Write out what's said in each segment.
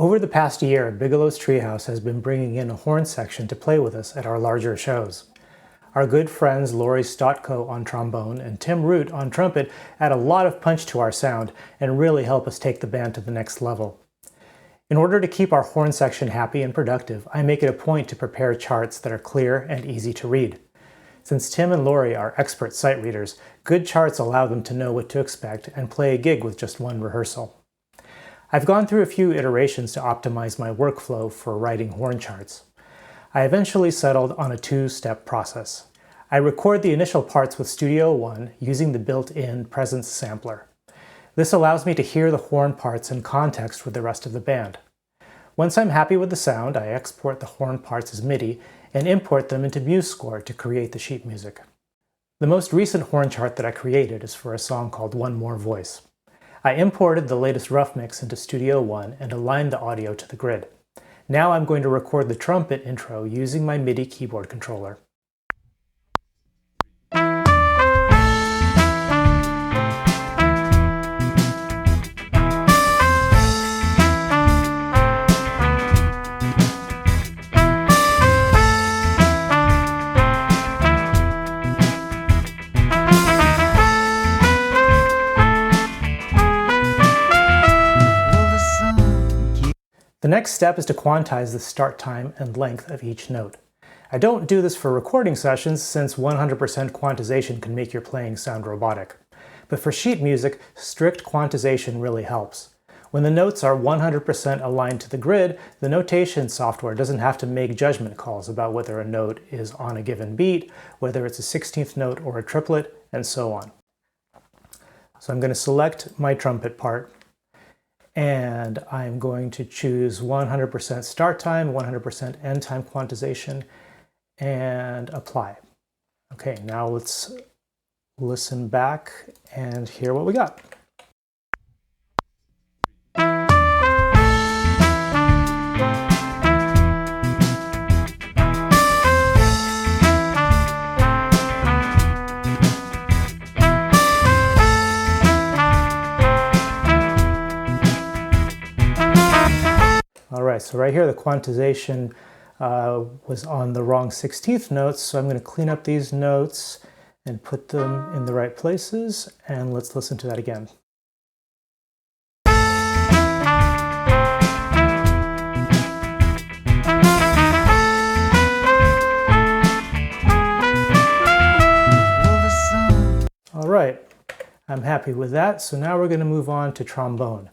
Over the past year, Bigelow's Treehouse has been bringing in a horn section to play with us at our larger shows. Our good friends Lori Stotko on trombone and Tim Root on trumpet add a lot of punch to our sound and really help us take the band to the next level. In order to keep our horn section happy and productive, I make it a point to prepare charts that are clear and easy to read. Since Tim and Lori are expert sight readers, good charts allow them to know what to expect and play a gig with just one rehearsal. I've gone through a few iterations to optimize my workflow for writing horn charts. I eventually settled on a two-step process. I record the initial parts with Studio One using the built-in presence sampler. This allows me to hear the horn parts in context with the rest of the band. Once I'm happy with the sound, I export the horn parts as MIDI and import them into MusesCore to create the sheet music. The most recent horn chart that I created is for a song called One More Voice. I imported the latest rough mix into Studio One and aligned the audio to the grid. Now I'm going to record the trumpet intro using my MIDI keyboard controller. The next step is to quantize the start time and length of each note. I don't do this for recording sessions since 100% quantization can make your playing sound robotic. But for sheet music, strict quantization really helps. When the notes are 100% aligned to the grid, the notation software doesn't have to make judgment calls about whether a note is on a given beat, whether it's a 16th note or a triplet, and so on. So I'm going to select my trumpet part, and I'm going to choose 100% start time, 100% end time quantization, and apply. Okay, now let's listen back and hear what we got. Alright, so right here the quantization was on the wrong 16th notes, so I'm going to clean up these notes and put them in the right places, and let's listen to that again. Alright, I'm happy with that, so now we're going to move on to trombone.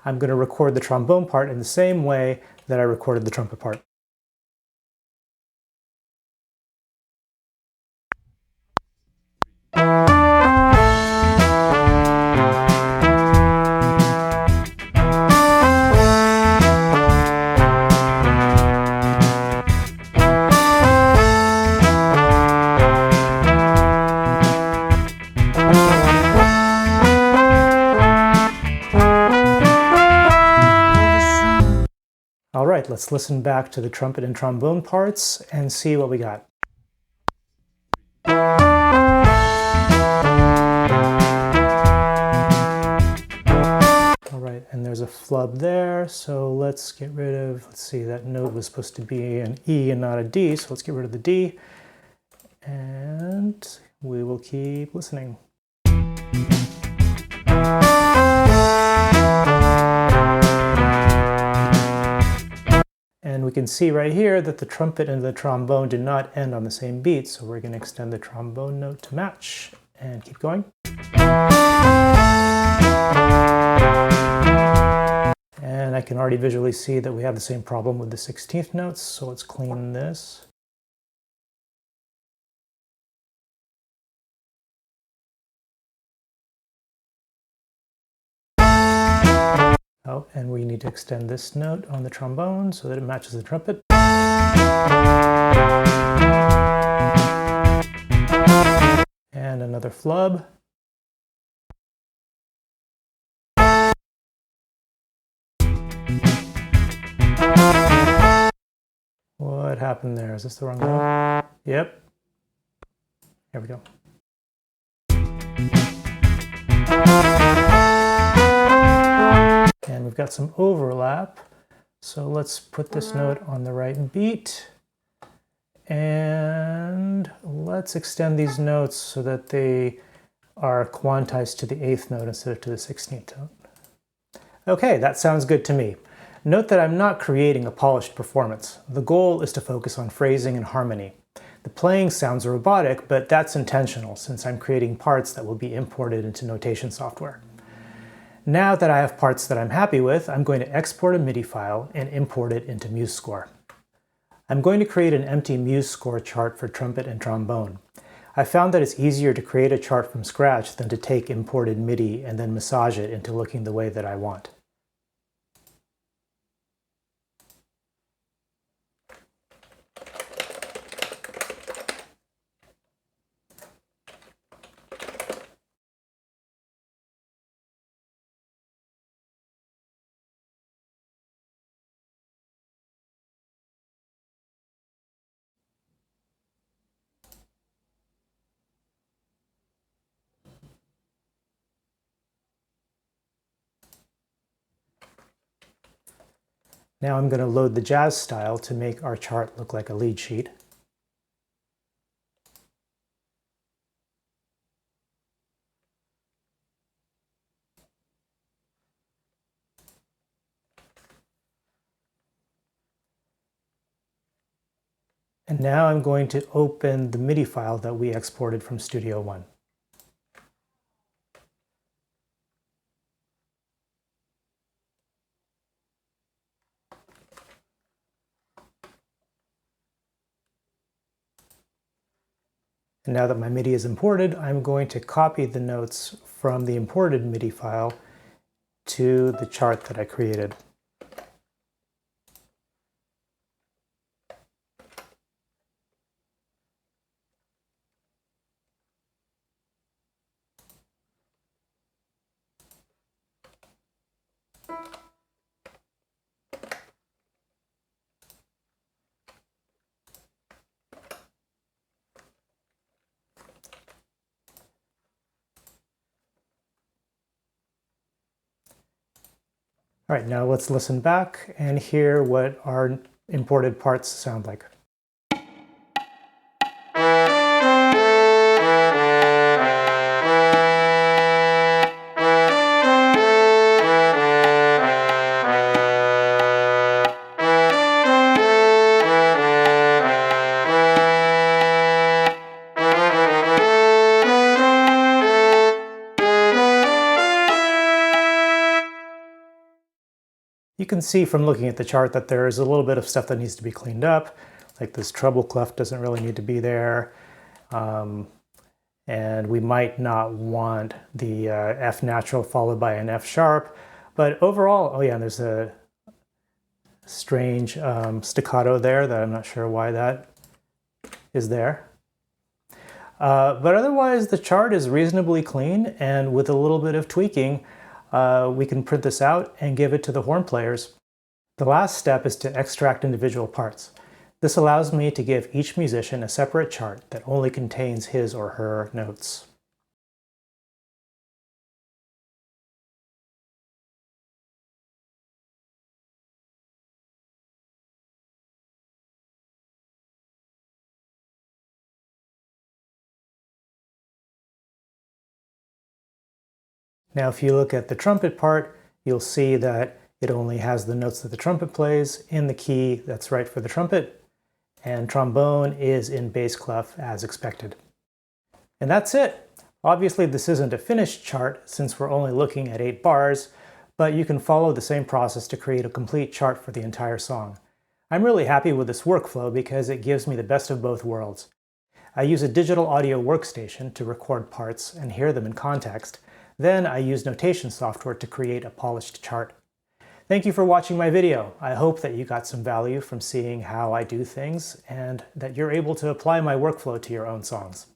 I'm going to record the trombone part in the same way that I recorded the trumpet part. All right, let's listen back to the trumpet and trombone parts and see what we got. All right, and there's a flub there, so let's get rid of, let's see, that note was supposed to be an E and not a D, so let's get rid of the D, and we will keep listening. And we can see right here that the trumpet and the trombone do not end on the same beat, so we're going to extend the trombone note to match and keep going. And I can already visually see that we have the same problem with the 16th notes, so let's clean this. Oh, and we need to extend this note on the trombone so that it matches the trumpet. And another flub. What happened there? Is this the wrong note? Yep. Here we go. And we've got some overlap, So let's put this note on the right beat. And let's extend these notes so that they are quantized to the 8th note instead of to the 16th note. Okay, that sounds good to me. Note that I'm not creating a polished performance. The goal is to focus on phrasing and harmony. The playing sounds robotic, but that's intentional since I'm creating parts that will be imported into notation software. Now that I have parts that I'm happy with, I'm going to export a MIDI file and import it into MuseScore. I'm going to create an empty MuseScore chart for trumpet and trombone. I found that it's easier to create a chart from scratch than to take imported MIDI and then massage it into looking the way that I want. Now I'm going to load the jazz style to make our chart look like a lead sheet. And now I'm going to open the MIDI file that we exported from Studio One. And now that my MIDI is imported, I'm going to copy the notes from the imported MIDI file to the chart that I created. All right, now let's listen back and hear what our imported parts sound like. You can see from looking at the chart that there's a little bit of stuff that needs to be cleaned up, like this treble clef doesn't really need to be there, and we might not want the F natural followed by an F sharp, but overall, oh yeah, there's a strange staccato there that I'm not sure why that is there. But otherwise, the chart is reasonably clean, and with a little bit of tweaking, we can print this out and give it to the horn players. The last step is to extract individual parts. This allows me to give each musician a separate chart that only contains his or her notes. Now if you look at the trumpet part, you'll see that it only has the notes that the trumpet plays in the key that's right for the trumpet, and trombone is in bass clef as expected. And that's it! Obviously this isn't a finished chart since we're only looking at 8 bars, but you can follow the same process to create a complete chart for the entire song. I'm really happy with this workflow because it gives me the best of both worlds. I use a digital audio workstation to record parts and hear them in context. Then I use notation software to create a polished chart. Thank you for watching my video. I hope that you got some value from seeing how I do things and that you're able to apply my workflow to your own songs.